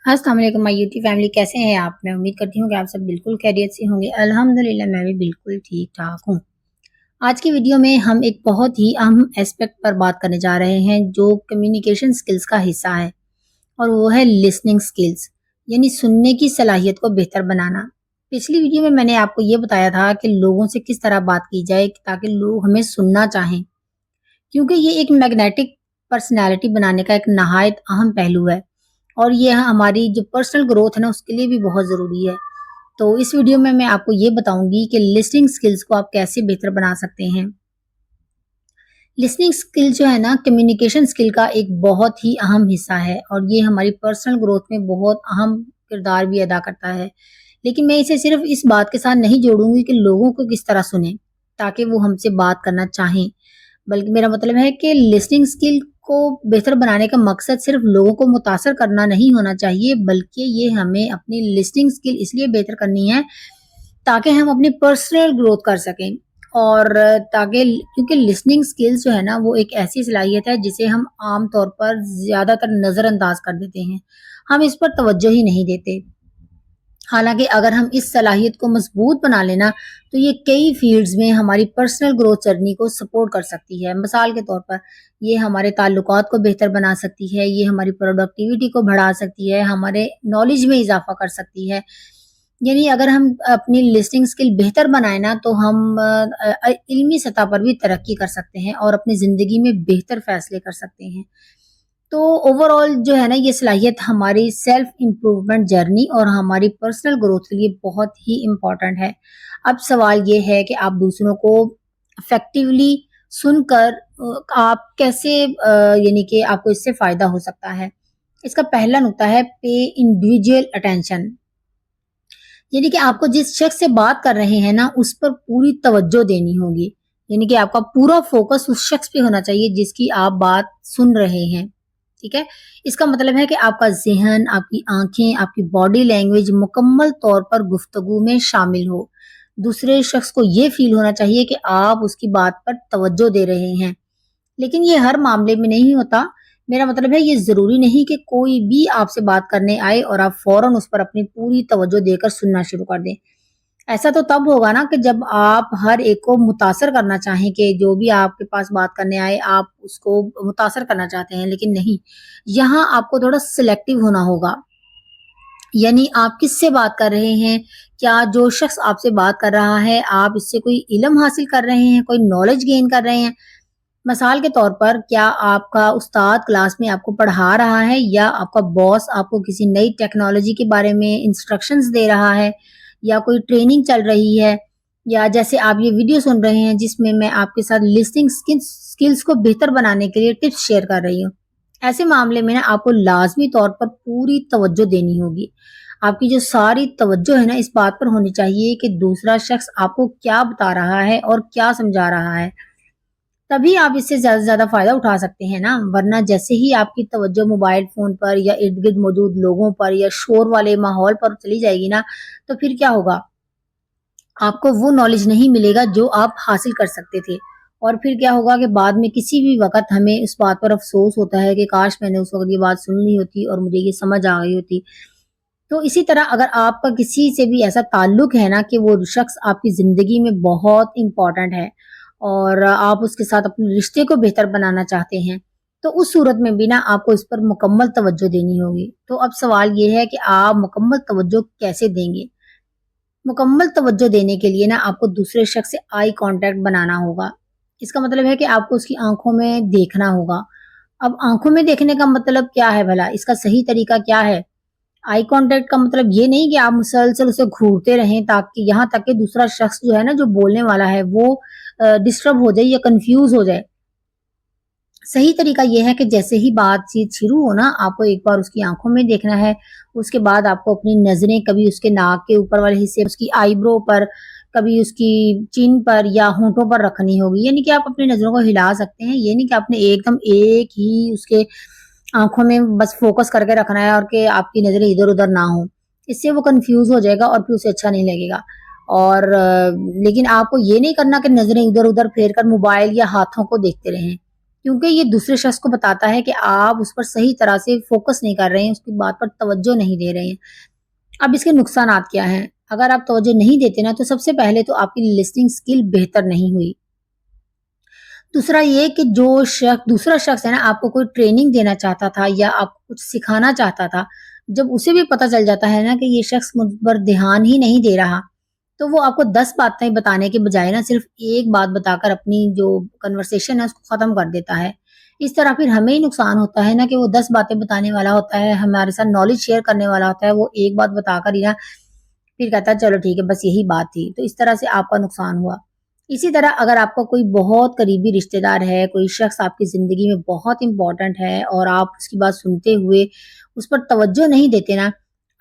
अस्सलाम वालेकुम my YouTube family, कैसे हैं आप? मैं उम्मीद करती हूँ कि आप सब बिल्कुल खैरियत से होंगे। अल्हम्दुलिल्लाह मैं भी बिल्कुल ठीक-ठाक हूँ। आज की वीडियो में हम एक बहुत ही अहम एस्पेक्ट पर बात करने जा रहे हैं जो कम्युनिकेशन स्किल्स का हिस्सा है और वो है लिसनिंग स्किल्स, यानी सुनने की सलाहियत को बेहतर बनाना। पिछली वीडियो में मैंने आपको ये बताया था कि लोगों से किस तरह बात की जाए ताकि लोग हमें सुनना चाहें, क्योंकि ये एक मैग्नेटिक पर्सनैलिटी बनाने का एक नहायत अहम पहलू है और ये हमारी जो पर्सनल ग्रोथ है ना उसके लिए भी बहुत ज़रूरी है। तो इस वीडियो में मैं आपको ये बताऊंगी कि लिसनिंग स्किल्स को आप कैसे बेहतर बना सकते हैं। लिसनिंग स्किल जो है ना कम्युनिकेशन स्किल का एक बहुत ही अहम हिस्सा है और ये हमारी पर्सनल ग्रोथ में बहुत अहम किरदार भी अदा करता है। लेकिन मैं इसे सिर्फ इस बात के साथ नहीं जोड़ूंगी कि लोगों को किस तरह सुने ताकि वो हमसे बात करना चाहें, बल्कि मेरा मतलब है कि लिसनिंग स्किल को बेहतर बनाने का मकसद सिर्फ लोगों को मुतासर करना नहीं होना चाहिए, बल्कि ये हमें अपनी लिसनिंग स्किल इसलिए बेहतर करनी है ताकि हम अपनी पर्सनल ग्रोथ कर सकें और ताकि क्योंकि लिसनिंग स्किल्स जो है ना वो एक ऐसी सलाहियत है जिसे हम आम तौर पर ज़्यादातर नज़रअंदाज कर देते हैं। हम इस पर तवज्जो ही नहीं देते। हालांकि अगर हम इस सलाहियत को मजबूत बना लेना तो ये कई फील्ड्स में हमारी पर्सनल ग्रोथ जर्नी को सपोर्ट कर सकती है। मिसाल के तौर पर ये हमारे ताल्लुकात को बेहतर बना सकती है, ये हमारी प्रोडक्टिविटी को बढ़ा सकती है, हमारे नॉलेज में इजाफा कर सकती है। यानी अगर हम अपनी लिसनिंग स्किल बेहतर बनाए ना तो हम इल्मी सतह पर भी तरक्की कर सकते हैं और अपनी ज़िंदगी में बेहतर फैसले कर सकते हैं। तो ओवरऑल जो है ना ये सलाहियत हमारी सेल्फ इम्प्रूवमेंट जर्नी और हमारी पर्सनल ग्रोथ के लिए बहुत ही इम्पोर्टेंट है। अब सवाल ये है कि आप दूसरों को इफेक्टिवली सुनकर आप कैसे यानी कि आपको इससे फ़ायदा हो सकता है। इसका पहला नुक्ता है पे इंडिविजुअल अटेंशन, यानी कि आपको जिस शख्स से बात कर रहे हैं ना उस पर पूरी तवज्जो देनी होगी। यानी कि आपका पूरा फोकस उस शख्स पे होना चाहिए जिसकी आप बात सुन रहे हैं। ठीक है, इसका मतलब है कि आपका ज़हन, आपकी आंखें, आपकी बॉडी लैंग्वेज मुकम्मल तौर पर गुफ्तगू में शामिल हो। दूसरे शख्स को ये फील होना चाहिए कि आप उसकी बात पर तवज्जो दे रहे हैं। लेकिन ये हर मामले में नहीं होता। मेरा मतलब है ये ज़रूरी नहीं कि कोई भी आपसे बात करने आए और आप फ़ौरन उस पर अपनी पूरी तवज्जो देकर सुनना शुरू कर दें। ऐसा तो तब होगा ना कि जब आप हर एक को मुतासर करना चाहें कि जो भी आपके पास बात करने आए आप उसको मुतासर करना चाहते हैं, लेकिन नहीं, यहाँ आपको थोड़ा सिलेक्टिव होना होगा। यानी आप किससे बात कर रहे हैं? क्या जो शख्स आपसे बात कर रहा है आप इससे कोई इल्म हासिल कर रहे हैं, कोई नॉलेज गेन कर रहे हैं? मिसाल के तौर पर क्या आपका उस्ताद क्लास में आपको पढ़ा रहा है या आपका बॉस आपको किसी नई टेक्नोलॉजी के बारे में इंस्ट्रक्शंस दे रहा है या कोई ट्रेनिंग चल रही है, या जैसे आप ये वीडियो सुन रहे हैं जिसमें मैं आपके साथ लिसनिंग स्किल्स को बेहतर बनाने के लिए टिप्स शेयर कर रही हूँ। ऐसे मामले में ना आपको लाजमी तौर पर पूरी तवज्जो देनी होगी। आपकी जो सारी तवज्जो है ना इस बात पर होनी चाहिए कि दूसरा शख्स आपको क्या बता रहा है और क्या समझा रहा है। तभी आप इससे ज़्यादा से ज़्यादा फ़ायदा उठा सकते हैं ना, वरना जैसे ही आपकी तवज्जो मोबाइल फ़ोन पर या इर्द-गिर्द मौजूद लोगों पर या शोर वाले माहौल पर चली जाएगी ना, तो फिर क्या होगा? आपको वो नॉलेज नहीं मिलेगा जो आप हासिल कर सकते थे और फिर क्या होगा कि बाद में किसी भी वक़्त हमें इस बात पर अफ़सोस होता है कि काश मैंने उस वक़्त ये बात सुन ली होती और मुझे ये समझ आ गई होती। तो इसी तरह अगर आपका किसी से भी ऐसा ताल्लुक है ना कि वो शख्स आपकी ज़िंदगी में बहुत इम्पोर्टेंट है और आप उसके साथ अपने रिश्ते को बेहतर बनाना चाहते हैं, तो उस सूरत में भी ना आपको इस पर मुकम्मल तवज्जो देनी होगी। तो अब सवाल ये है कि आप मुकम्मल तवज्जो कैसे देंगे? मुकम्मल तवज्जो देने के लिए ना आपको दूसरे शख्स से आई कांटेक्ट बनाना होगा। इसका मतलब है कि आपको उसकी आँखों में देखना होगा। अब आँखों में देखने का मतलब क्या है भला? इसका सही तरीका क्या है? आई कांटेक्ट का मतलब ये नहीं कि आप मुसलसल उसे घूरते रहें ताकि यहाँ तक कि दूसरा शख्स जो है ना जो बोलने वाला है वो डिस्टर्ब हो जाए या कंफ्यूज हो जाए। सही तरीका ये है कि जैसे ही बातचीत शुरू हो ना आपको एक बार उसकी आंखों में देखना है। उसके बाद आपको अपनी नजरें कभी उसके नाक के ऊपर वाले हिस्से, उसकी आईब्रो पर, कभी उसकी चिन पर या होंठों पर रखनी होगी। यानी कि आप अपनी नजरों को हिला सकते हैं, ये नहीं कि आपने एकदम एक ही उसके आंखों में बस फोकस करके रखना है और कि आपकी नजरें इधर उधर ना हो। इससे वो कंफ्यूज हो जाएगा और फिर उसे अच्छा नहीं लगेगा। और लेकिन आपको ये नहीं करना कि नजरें इधर उधर फेर कर मोबाइल या हाथों को देखते रहें, क्योंकि ये दूसरे शख्स को बताता है कि आप उस पर सही तरह से फोकस नहीं कर रहे हैं, उसकी बात पर तवज्जो नहीं दे रहे हैं। अब इसके नुकसानात क्या हैं? अगर आप तवज्जो नहीं देते ना, तो सबसे पहले तो आपकी लिसनिंग स्किल बेहतर नहीं हुई। दूसरा ये कि जो दूसरा शख्स है ना, आपको कोई ट्रेनिंग देना चाहता था या आपको कुछ सिखाना चाहता था, जब उसे भी पता चल जाता है ना कि ये शख्स मुझ पर ध्यान ही नहीं दे रहा, तो वो आपको 10 बातें बताने के बजाय ना सिर्फ एक बात बताकर अपनी जो कन्वर्सेशन है उसको खत्म कर देता है। इस तरह फिर हमें ही नुकसान होता है ना कि वो 10 बातें बताने वाला होता है, हमारे साथ नॉलेज शेयर करने वाला होता है, वो एक बात बताकर ही ना फिर कहता है चलो ठीक है बस यही बात थी। तो इस तरह से आपका नुकसान हुआ। इसी तरह अगर आपका कोई बहुत करीबी रिश्तेदार है, कोई शख्स आपकी ज़िंदगी में बहुत इम्पोर्टेंट है और आप उसकी बात सुनते हुए उस पर तवज्जो नहीं देते ना,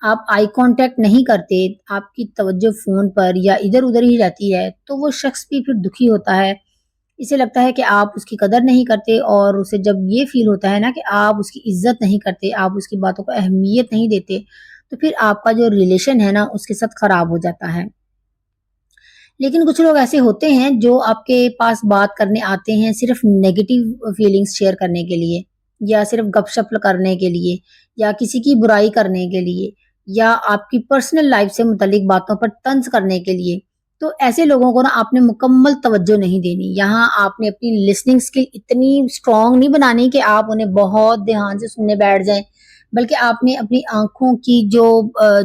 आप आई कॉन्टैक्ट नहीं करते, आपकी तवज्जो फ़ोन पर या इधर-उधर ही रहती है, तो वो शख्स भी फिर दुखी होता है। इसे लगता है कि आप उसकी कदर नहीं करते और उसे जब ये फ़ील होता है ना कि आप उसकी इज़्ज़त नहीं करते, आप उसकी बातों को अहमियत नहीं देते, तो फिर आपका जो रिलेशन है ना उसके साथ खराब हो जाता है। लेकिन कुछ लोग ऐसे होते हैं जो आपके पास बात करने आते हैं सिर्फ नेगेटिव फीलिंग्स शेयर करने के लिए या सिर्फ गपशप करने के लिए या किसी की बुराई करने के लिए या आपकी पर्सनल लाइफ से मुतालिक बातों पर तंज करने के लिए। तो ऐसे लोगों को ना आपने मुकम्मल तवज्जो नहीं देनी। यहाँ आपने अपनी लिसनिंग स्किल इतनी स्ट्रांग नहीं बनानी कि आप उन्हें बहुत ध्यान से सुनने बैठ जाएं, बल्कि आपने अपनी आंखों की जो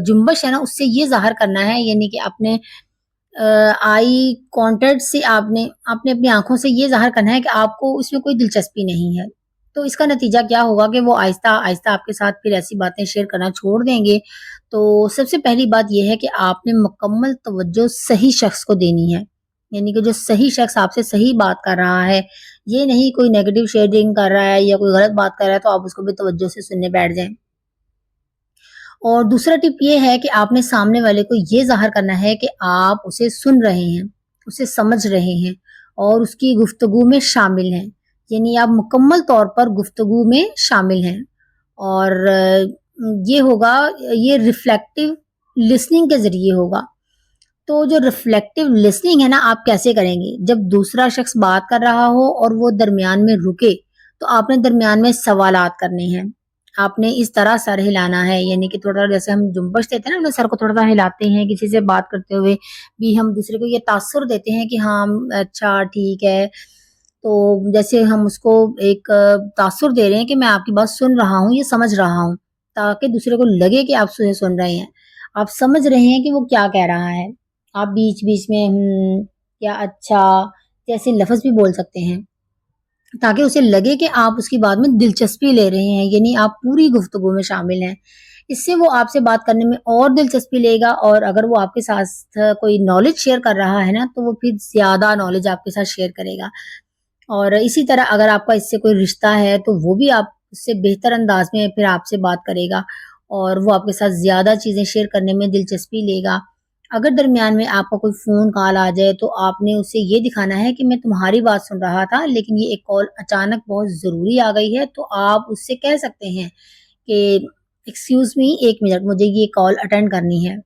जुम्बश है ना उससे ये ज़ाहिर करना है, यानी कि अपने आई कॉन्टैक्ट से आपने आपने अपनी आँखों से ये ज़ाहिर करना है कि आपको उसमें कोई दिलचस्पी नहीं है। तो इसका नतीजा क्या होगा कि वो आहिस्ता-आहिस्ता आपके साथ फिर ऐसी बातें शेयर करना छोड़ देंगे। तो सबसे पहली बात ये है कि आपने मुकम्मल तवज्जो सही शख्स को देनी है। यानी कि जो सही शख्स आपसे सही बात कर रहा है, ये नहीं कोई नेगेटिव शेयरिंग कर रहा है या कोई गलत बात कर रहा है तो आप उसको भी तवज्जो से सुनने बैठ जाएँ। और दूसरा टिप ये है कि आपने सामने वाले को ये ज़ाहिर करना है कि आप उसे सुन रहे हैं, उसे समझ रहे हैं और उसकी गुफ्तगू में शामिल हैं। यानी आप मुकम्मल तौर पर गुफ्तगू में शामिल हैं और ये होगा, ये रिफ्लेक्टिव लिसनिंग के ज़रिए होगा। तो जो रिफ्लेक्टिव लिसनिंग है ना, आप कैसे करेंगे? जब दूसरा शख्स बात कर रहा हो और वो दरमियान में रुके, तो आपने दरमियान में सवालात करने हैं। आपने इस तरह सर हिलाना है, यानी कि थोड़ा जैसे हम जुम्बश देते हैं ना, अपने सर को थोड़ा-सा हिलाते हैं, किसी से बात करते हुए भी हम दूसरे को ये तासुर देते हैं कि हाँ, अच्छा ठीक है। तो जैसे हम उसको एक तासुर दे रहे हैं कि मैं आपकी बात सुन रहा हूँ, ये समझ रहा हूँ, ताकि दूसरे को लगे कि आप सुन रहे हैं। आप समझ रहे हैं कि वो क्या कह रहा है। आप बीच-बीच में या अच्छा जैसे लफ़्ज़ भी बोल सकते हैं, ताकि उसे लगे कि आप उसकी बात में दिलचस्पी ले रहे हैं, यानी आप पूरी गुफ्तगू में शामिल हैं। इससे वो आपसे बात करने में और दिलचस्पी लेगा और अगर वो आपके साथ कोई नॉलेज शेयर कर रहा है ना, तो वो फिर ज़्यादा नॉलेज आपके साथ शेयर करेगा। और इसी तरह अगर आपका इससे कोई रिश्ता है, तो वो भी आप उससे बेहतर अंदाज़ में फिर आपसे बात करेगा और वो आपके साथ ज़्यादा चीज़ें शेयर करने में दिलचस्पी लेगा। अगर दरमियान में आपका कोई फ़ोन कॉल आ जाए, तो आपने उसे ये दिखाना है कि मैं तुम्हारी बात सुन रहा था, लेकिन ये एक कॉल अचानक बहुत ज़रूरी आ गई है, तो आप उससे कह सकते हैं कि एक्सक्यूज़ मी 1 मिनट, मुझे ये कॉल अटेंड करनी है।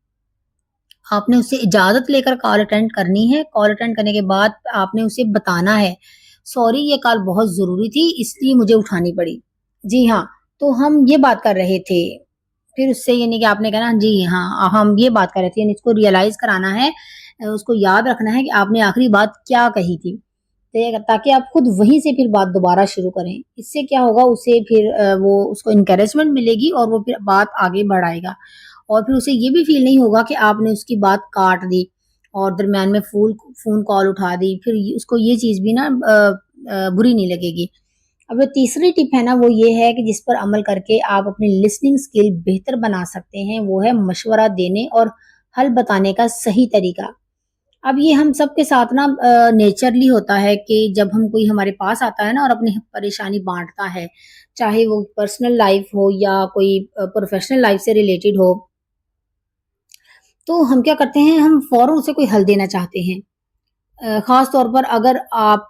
आपने उससे इजाज़त लेकर कॉल अटेंड करनी है। कॉल अटेंड करने के बाद आपने उसे बताना है, सॉरी ये कॉल बहुत ज़रूरी थी इसलिए मुझे उठानी पड़ी। जी हाँ, तो हम ये बात कर रहे थे। फिर उससे यानी कि आपने कहा ना जी हाँ, हम ये बात कर रहे थे, यानी उसको रियलाइज़ कराना है, उसको याद रखना है कि आपने आखिरी बात क्या कही थी। तो ये ताकि आप खुद वहीं से फिर बात दोबारा शुरू करें। इससे क्या होगा, उसे फिर वो उसको एनकरेजमेंट मिलेगी और वो फिर बात आगे बढ़ाएगा। और फिर उसे ये भी फ़ील नहीं होगा कि आपने उसकी बात काट दी और दरमियान में फ़ोन कॉल उठा दी, फिर उसको ये चीज़ भी ना बुरी नहीं लगेगी। अब जो तीसरी टिप है ना, वो ये है कि जिस पर अमल करके आप अपनी लिसनिंग स्किल बेहतर बना सकते हैं, वो है मशवरा देने और हल बताने का सही तरीका। अब ये हम सबके साथ ना नेचरली होता है कि जब हम कोई हमारे पास आता है ना और अपनी परेशानी बाँटता है, चाहे वो पर्सनल लाइफ़ हो या कोई प्रोफ़ेशनल लाइफ़ से रिलेटेड हो, तो हम क्या करते हैं, हम फ़ौरन उसे कोई हल देना चाहते हैं। ख़ास तौर पर अगर आप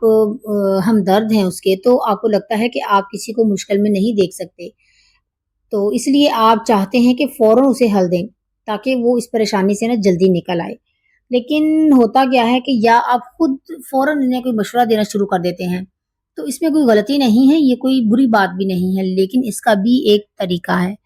हमदर्द हैं उसके, तो आपको लगता है कि आप किसी को मुश्किल में नहीं देख सकते। तो इसलिए आप चाहते हैं कि फ़ौरन उसे हल दें, ताकि वो इस परेशानी से ना जल्दी निकल आए। लेकिन होता क्या है कि या आप खुद फ़ौरन उन्हें कोई मशवरा देना शुरू कर देते हैं, तो इसमें कोई गलती नहीं है, ये कोई बुरी बात भी नहीं है, लेकिन इसका भी एक तरीका है।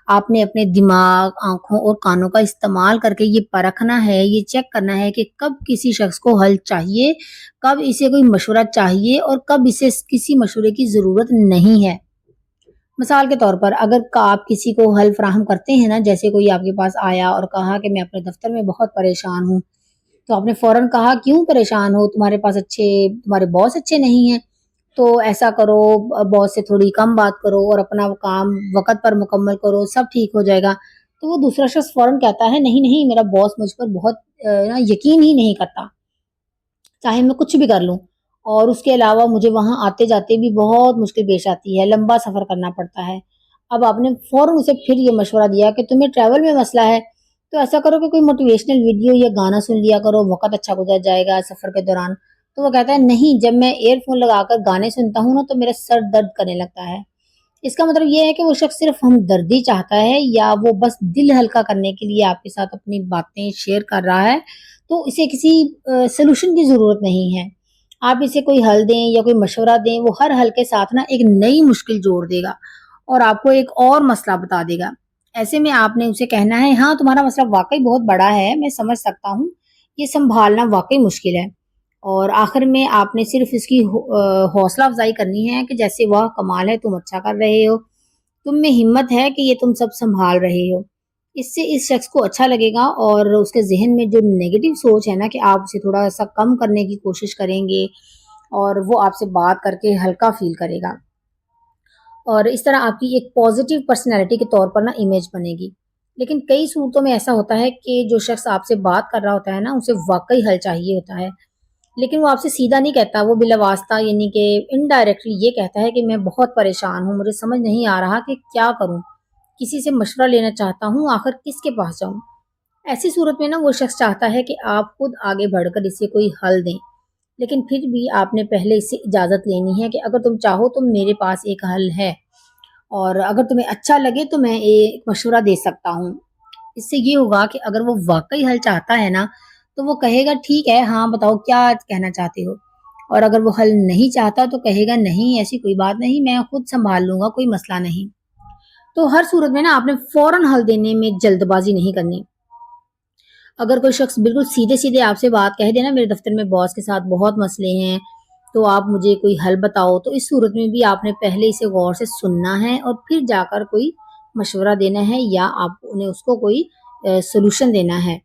आपने अपने दिमाग, आँखों और कानों का इस्तेमाल करके ये परखना है, ये चेक करना है कि कब किसी शख्स को हल चाहिए, कब इसे कोई मशवरा चाहिए और कब इसे किसी मशवरे की ज़रूरत नहीं है। मिसाल के तौर पर अगर आप किसी को हल फ्राहम करते हैं ना, जैसे कोई आपके पास आया और कहा कि मैं अपने दफ़्तर में बहुत परेशान हूँ, तो आपने फ़ौरन कहा क्यों परेशान हो? तुम्हारे बॉस अच्छे नहीं हैं, तो ऐसा करो, बॉस से थोड़ी कम बात करो और अपना वो काम वक़्त पर मुकम्मल करो, सब ठीक हो जाएगा। तो वो दूसरा शख्स फ़ौरन कहता है नहीं, नहीं मेरा बॉस मुझ पर बहुत ना यकीन ही नहीं करता, चाहे मैं कुछ भी कर लूँ। और उसके अलावा मुझे वहाँ आते-जाते भी बहुत मुश्किल पेश आती है, लंबा सफ़र करना पड़ता है। अब आपने फ़ौरन उसे फिर ये मशवरा दिया कि तुम्हें ट्रैवल में मसला है, तो ऐसा करो कि कोई मोटिवेशनल वीडियो या गाना सुन लिया करो, वक़्त अच्छा गुज़र जाएगा सफ़र के दौरान। तो वो कहता है नहीं, जब मैं ईयरफ़ोन लगाकर गाने सुनता हूँ ना तो मेरा सर दर्द करने लगता है। इसका मतलब ये है कि वो शख्स सिर्फ़ हमदर्दी चाहता है या वो बस दिल हल्का करने के लिए आपके साथ अपनी बातें शेयर कर रहा है, तो इसे किसी सॉल्यूशन की ज़रूरत नहीं है। आप इसे कोई हल दें या कोई मशवरा दें, वो हर हल के साथ ना एक नई मुश्किल जोड़ देगा और आपको एक और मसला बता देगा। ऐसे में आपने उसे कहना है, हाँ, तुम्हारा मसला वाक़ई बहुत बड़ा है, मैं समझ सकता हूँ, ये सँभालना वाक़ई मुश्किल है। और आखिर में आपने सिर्फ़ इसकी हौसला अफ़ज़ाई करनी है कि जैसे वाह कमाल है, तुम अच्छा कर रहे हो, तुम में हिम्मत है कि ये तुम सब सँभाल रहे हो। इससे इस शख्स को अच्छा लगेगा और उसके ज़हन में जो नेगेटिव सोच है ना कि आप उसे थोड़ा-सा कम करने की कोशिश करेंगे और वो आपसे बात करके हल्का फ़ील करेगा। और इस तरह आपकी एक पॉज़िटिव पर्सनैलिटी के तौर पर ना इमेज बनेगी। लेकिन कई सूरतों में ऐसा होता है कि जो शख्स आपसे बात कर रहा होता है ना, उसे वाक़ई हल चाहिए होता है। लेकिन वो आपसे सीधा नहीं कहता, वो बिलावास्ता यानी कि इनडायरेक्टली ये कहता है कि मैं बहुत परेशान हूँ, मुझे समझ नहीं आ रहा कि क्या करूँ? किसी से मशवरा लेना चाहता हूँ, आखिर किसके पास जाऊँ? ऐसी सूरत में ना वो शख्स चाहता है कि आप खुद आगे बढ़कर इसे कोई हल दें। लेकिन फिर भी आपने पहले इससे इजाज़त लेनी है कि अगर तुम चाहो तो मेरे पास एक हल है और अगर तुम्हें अच्छा लगे तो मैं एक मशवरा दे सकता हूँ। इससे ये होगा कि अगर वो वाक़ई हल चाहता है ना, तो वो कहेगा ठीक है, हाँ बताओ क्या कहना चाहते हो? और अगर वो हल नहीं चाहता तो कहेगा नहीं ऐसी कोई बात नहीं, मैं खुद सँभाल लूँगा, कोई मसला नहीं। तो हर सूरत में ना आपने फ़ौरन हल देने में जल्दबाज़ी नहीं करनी। अगर कोई शख्स बिल्कुल सीधे-सीधे आपसे बात कह दे ना मेरे दफ़्तर में बॉस के साथ बहुत मसले हैं, तो आप मुझे कोई हल बताओ, तो इस सूरत में भी आपने पहले इसे गौर से सुनना है और फिर जाकर कोई मशवरा देना है या आपने उसको कोई सॉल्यूशन देना है।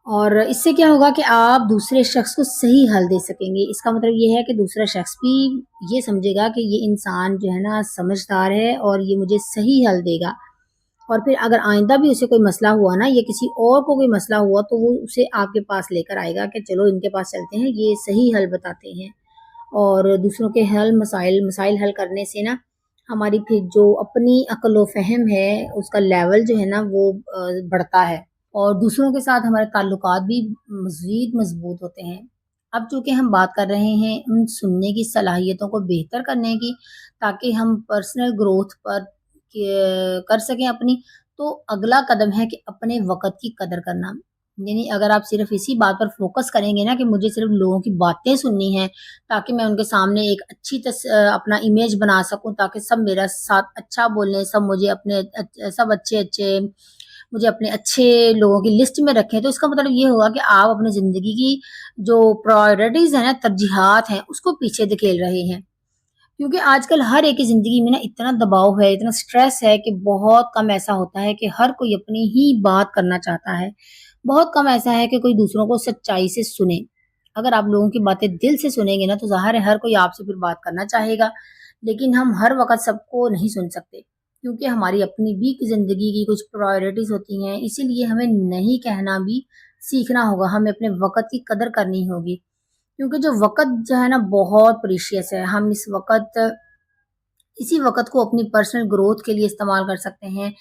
और इससे क्या होगा कि आप दूसरे शख्स को सही हल दे सकेंगे। इसका मतलब ये है कि दूसरा शख्स भी ये समझेगा कि ये इंसान जो है ना समझदार है और ये मुझे सही हल देगा। और फिर अगर आइंदा भी उसे कोई मसला हुआ ना या किसी और को कोई मसला हुआ तो वो उसे आपके पास लेकर आएगा कि चलो इनके पास चलते हैं, ये सही हल बताते हैं। और दूसरों के मसाइल मसाइल हल करने से ना हमारी फिर जो अपनी अक्ल व फ़हम है, उसका लेवल जो है ना वो बढ़ता है। और दूसरों के साथ हमारे ताल्लुकात भी मज़ीद मज़बूत होते हैं। अब चूँकि हम बात कर रहे हैं उन सुनने की सलाहियतों को बेहतर करने की, ताकि हम पर्सनल ग्रोथ पर कर सकें अपनी, तो अगला कदम है कि अपने वक़्त की कदर करना। यानी अगर आप सिर्फ़ इसी बात पर फ़ोकस करेंगे ना कि मुझे सिर्फ़ लोगों की बातें सुननी हैं, ताकि मैं उनके सामने एक अच्छी अपना इमेज बना सकूँ, ताकि सब मेरा साथ अच्छा बोलें, सब अच्छे-अच्छे मुझे अपने अच्छे लोगों की लिस्ट में रखें, तो इसका मतलब ये होगा कि आप अपनी ज़िंदगी की जो प्रायोरिटीज़ हैं ना, तरजीहात हैं, उसको पीछे धकेल रहे हैं। क्योंकि आजकल हर एक की ज़िंदगी में ना इतना दबाव है, इतना स्ट्रेस है कि बहुत कम ऐसा होता है कि हर कोई अपनी ही बात करना चाहता है। बहुत कम ऐसा है कि कोई दूसरों को सच्चाई से सुने। अगर आप लोगों की बातें दिल से सुनेंगे ना, तो ज़ाहिर है हर कोई आपसे फिर बात करना चाहेगा। लेकिन हम हर वक़्त सबको नहीं सुन सकते, क्योंकि हमारी अपनी भी ज़िंदगी की कुछ प्रायोरिटीज़ होती हैं, इसीलिए हमें नहीं कहना भी सीखना होगा, हमें अपने वक़्त की कदर करनी होगी। क्योंकि जो वक़्त जो है ना बहुत प्रीशियस है, हम इसी वक़्त को अपनी पर्सनल ग्रोथ के लिए इस्तेमाल कर सकते हैं।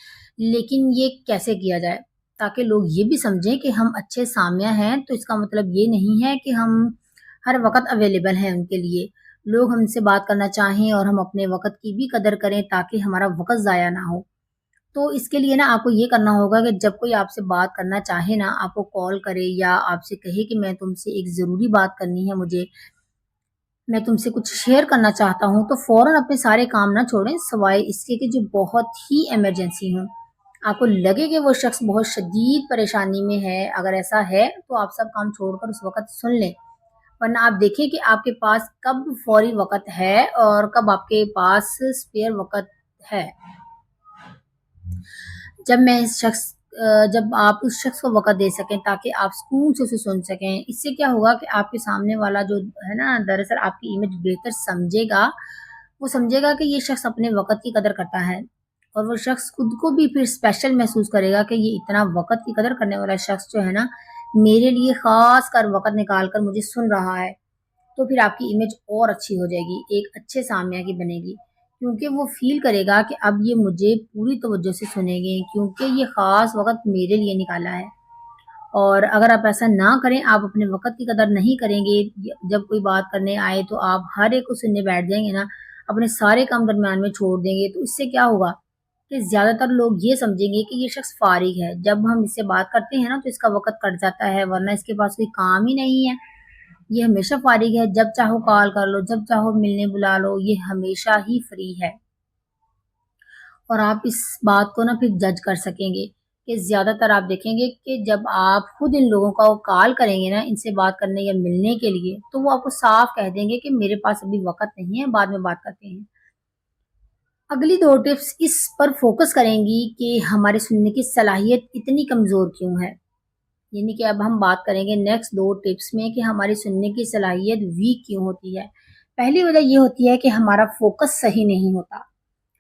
लेकिन ये कैसे किया जाए? ताकि लोग ये भी समझें कि हम अच्छे सामईया हैं, तो इसका मतलब ये नहीं है कि हम हर वक़्त अवेलेबल हैं उनके लिए। लोग हमसे बात करना चाहें और हम अपने वक़्त की भी कदर करें ताकि हमारा वक़्त ज़ाया ना हो। तो इसके लिए ना आपको ये करना होगा कि जब कोई आपसे बात करना चाहे ना, आपको कॉल करे या आपसे कहे कि मैं तुमसे एक ज़रूरी बात करनी है मुझे, मैं तुमसे कुछ शेयर करना चाहता हूँ तो फ़ौरन अपने सारे काम ना छोड़ें, सिवाय इसके कि जो बहुत ही इमरजेंसी हो। आपको लगे कि वो शख्स बहुत शदीद परेशानी में है, अगर ऐसा है तो आप सब काम छोड़कर उस वक़्त सुन लें। वरना आप देखिए कि आपके पास कब फ़ौरी वक़्त है और कब आपके पास स्पेयर वक़्त है। जब मैं इस शख्स जब आप उस शख्स को वक़्त दे सकें ताकि आप सुकून से उसे सुन सकें। इससे क्या होगा कि आपके सामने वाला जो है ना, दरअसल आपकी इमेज बेहतर समझेगा। वो समझेगा कि ये शख्स अपने वक़्त की कदर करता है, और वो शख्स खुद को भी फिर स्पेशल महसूस करेगा कि ये इतना वक़्त की कदर करने वाला शख्स जो है ना, मेरे लिए ख़ास कर वक़्त निकाल कर मुझे सुन रहा है। तो फिर आपकी इमेज और अच्छी हो जाएगी, एक अच्छे सामया की बनेगी। क्योंकि वो फ़ील करेगा कि अब ये मुझे पूरी तवज्जो से सुनेंगे, क्योंकि ये ख़ास वक़्त मेरे लिए निकाला है। और अगर आप ऐसा ना करें, आप अपने वक़्त की कदर नहीं करेंगे, जब कोई बात करने आए तो आप हर एक को सुनने बैठ जाएँगे ना, अपने सारे काम दरमियान में छोड़ देंगे, तो इससे क्या होगा कि ज़्यादातर लोग ये समझेंगे कि ये शख्स फ़ारिग है। जब हम इससे बात करते हैं ना, तो इसका वक़्त कट जाता है, वरना इसके पास कोई काम ही नहीं है। ये हमेशा फ़ारिग है, जब चाहो कॉल कर लो, जब चाहो मिलने बुला लो, ये हमेशा ही फ्री है। और आप इस बात को ना फिर जज कर सकेंगे कि ज़्यादातर आप देखेंगे कि जब आप खुद इन लोगों का वो कॉल करेंगे ना, इनसे बात करने या मिलने के लिए, तो वो आपको साफ कह देंगे कि मेरे पास अभी वक़्त नहीं है, बाद में बात करते हैं। अगली 2 टिप्स इस पर फ़ोकस करेंगी कि हमारे सुनने की सलाहियत इतनी कमज़ोर क्यों है। यानी कि अब हम बात करेंगे नेक्स्ट 2 टिप्स में कि हमारी सुनने की सलाहियत वीक क्यों होती है। पहली वजह ये होती है कि हमारा फ़ोकस सही नहीं होता।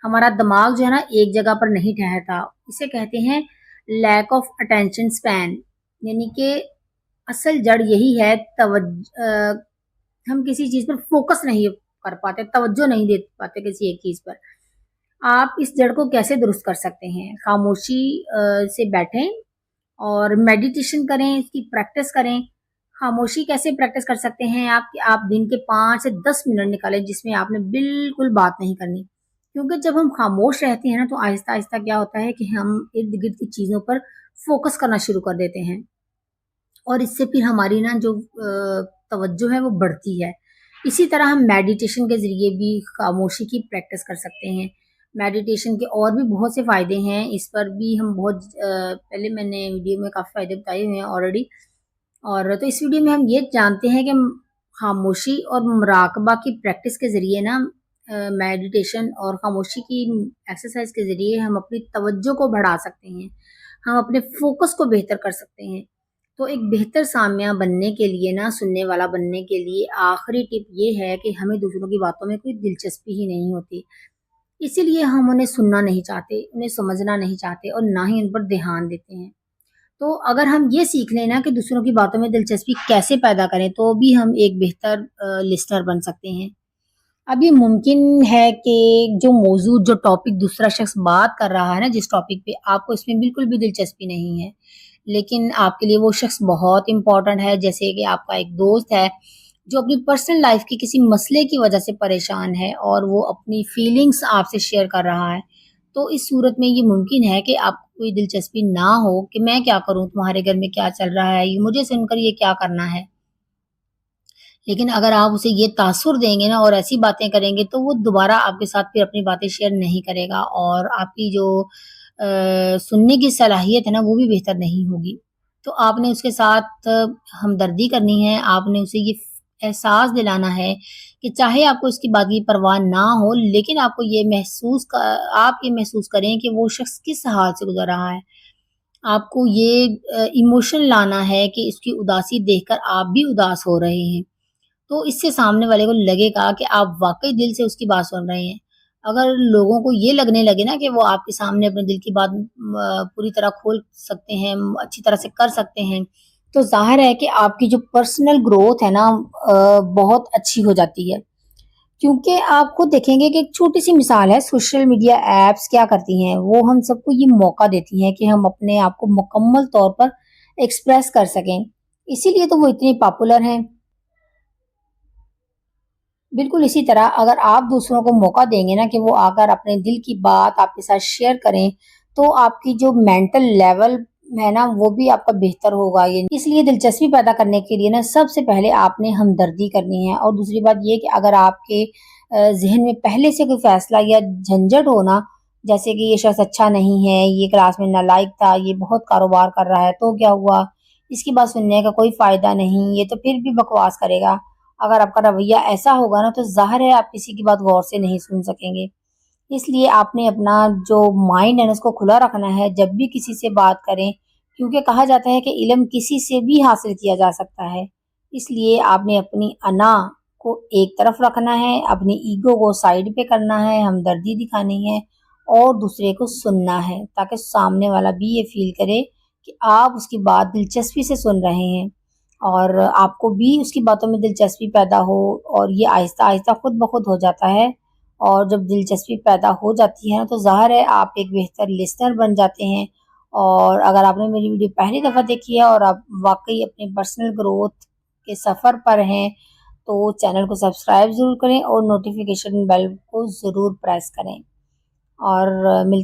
हमारा दिमाग जो है ना, एक जगह पर नहीं ठहरता। इसे कहते हैं लैक ऑफ अटेंशन स्पैन। यानी कि असल जड़ यही है, हम किसी चीज़ पर फ़ोकस नहीं कर पाते, तवज्जो नहीं दे पाते किसी एक चीज़ पर। आप इस जड़ को कैसे दुरुस्त कर सकते हैं? खामोशी से बैठें और मेडिटेशन करें, इसकी प्रैक्टिस करें। खामोशी कैसे प्रैक्टिस कर सकते हैं आप, कि आप दिन के 5 से 10 मिनट निकालें जिसमें आपने बिल्कुल बात नहीं करनी। क्योंकि जब हम खामोश रहते हैं ना, तो आहिस्ता-आहिस्ता क्या होता है कि हम इर्द-गिर्द की चीज़ों पर फ़ोकस करना शुरू कर देते हैं, और इससे फिर हमारी ना जो तवज्जो है वो बढ़ती है। इसी तरह हम मेडिटेशन के ज़रिए भी खामोशी की प्रैक्टिस कर सकते हैं। मेडिटेशन के और भी बहुत से फ़ायदे हैं, इस पर भी हम बहुत पहले मैंने वीडियो में काफ़ी फ़ायदे बताए हुए हैं ऑलरेडी। और तो इस वीडियो में हम ये जानते हैं कि खामोशी और मुराकबा की प्रैक्टिस के ज़रिए ना, मेडिटेशन और खामोशी की एक्सरसाइज के ज़रिए हम अपनी तवज्जो को बढ़ा सकते हैं, हम अपने फोकस को बेहतर कर सकते हैं। तो एक बेहतर सामिया बनने के लिए ना, सुनने वाला बनने के लिए आखिरी टिप ये है कि हमें दूसरों की बातों में कोई दिलचस्पी ही नहीं होती। इसीलिए हम उन्हें सुनना नहीं चाहते, उन्हें समझना नहीं चाहते और ना ही उन पर ध्यान देते हैं। तो अगर हम ये सीख लें ना कि दूसरों की बातों में दिलचस्पी कैसे पैदा करें, तो भी हम एक बेहतर लिसनर बन सकते हैं। अब ये मुमकिन है कि जो मौजूद जो टॉपिक दूसरा शख्स बात कर रहा है ना, जिस टॉपिक पे आपको इसमें बिल्कुल भी दिलचस्पी नहीं है, लेकिन आपके लिए वो शख्स बहुत इम्पोर्टेंट है। जैसे कि आपका एक दोस्त है जो अपनी पर्सनल लाइफ की किसी मसले की वजह से परेशान है और वो अपनी फीलिंग्स आपसे शेयर कर रहा है। तो इस सूरत में ये मुमकिन है कि आपको कोई दिलचस्पी ना हो कि मैं क्या करूँ, तुम्हारे घर में क्या चल रहा है, ये मुझे सुनकर ये क्या करना है। लेकिन अगर आप उसे ये तासुर देंगे ना और ऐसी बातें करेंगे, तो वो दोबारा आपके साथ फिर अपनी बातें शेयर नहीं करेगा, और आपकी जो सुनने की सलाहियत है ना, वो भी बेहतर नहीं होगी। तो आपने उसके साथ हमदर्दी करनी है, आपने उसे ये एहसास दिलाना है कि चाहे आपको इसकी बात की परवाह ना हो, लेकिन आप ये महसूस करें कि वो शख्स किस हाल से गुज़र रहा है। आपको ये इमोशन लाना है कि उसकी उदासी देखकर आप भी उदास हो रहे हैं। तो इससे सामने वाले को लगेगा कि आप वाक़ई दिल से उसकी बात सुन रहे हैं। अगर लोगों को ये लगने लगे ना कि वो आपके सामने अपने दिल की बात पूरी तरह खोल सकते हैं, अच्छी तरह से कर सकते हैं, तो ज़ाहिर है कि आपकी जो पर्सनल ग्रोथ है ना, बहुत अच्छी हो जाती है। क्योंकि आप खुद देखेंगे कि एक छोटी-सी मिसाल है, सोशल मीडिया ऐप्स क्या करती हैं, वो हम सबको ये मौका देती हैं कि हम अपने आप को मुकम्मल तौर पर एक्सप्रेस कर सकें। इसीलिए तो वो इतनी पॉपुलर हैं। बिल्कुल इसी तरह अगर आप दूसरों को मौका देंगे ना कि वो आकर अपने दिल की बात आपके साथ शेयर करें, तो आपकी जो मेंटल लेवल ہے نا وہ بھی آپ کا بہتر ہوگا. یہ اس لیے دلچسپی پیدا کرنے کے لیے نا سب سے پہلے آپ نے ہمدردی کرنی ہے. اور دوسری بات یہ کہ اگر آپ کے ذہن میں پہلے سے کوئی فیصلہ یا جھنجھٹ ہونا، جیسے کہ یہ شخص اچھا نہیں ہے، یہ کلاس میں نالائق تھا، یہ بہت کاروبار کر رہا ہے تو کیا ہوا، اس کی بات سننے کا کوئی فائدہ نہیں، یہ تو پھر بھی بکواس کرے گا. اگر آپ کا رویہ ایسا ہوگا نا تو ظاہر ہے آپ کسی کی بات غور سے نہیں سن سکیں گے. اس لیے آپ نے اپنا جو مائنڈ ہے نا اس کو کھلا رکھنا ہے جب بھی کسی سے بات کریں، کیونکہ کہا جاتا ہے کہ علم کسی سے بھی حاصل کیا جا سکتا ہے. اس لیے آپ نے اپنی انا کو ایک طرف رکھنا ہے، اپنی ایگو کو سائڈ پہ کرنا ہے، ہمدردی دکھانی ہے اور دوسرے کو سننا ہے تاکہ سامنے والا بھی یہ فیل کرے کہ آپ اس کی بات دلچسپی سے سن رہے ہیں اور آپ کو بھی اس کی باتوں میں دلچسپی پیدا ہو. اور یہ آہستہ آہستہ خود بخود ہو جاتا ہے. اور جب دلچسپی پیدا ہو جاتی ہے نا تو ظاہر ہے آپ ایک بہتر لسنر بن جاتے ہیں. اور اگر آپ نے میری ویڈیو پہلی دفعہ دیکھی ہے اور آپ واقعی اپنے پرسنل گروتھ کے سفر پر ہیں تو چینل کو سبسکرائب ضرور کریں اور نوٹیفیکیشن بیل کو ضرور پریس کریں. اور ملتے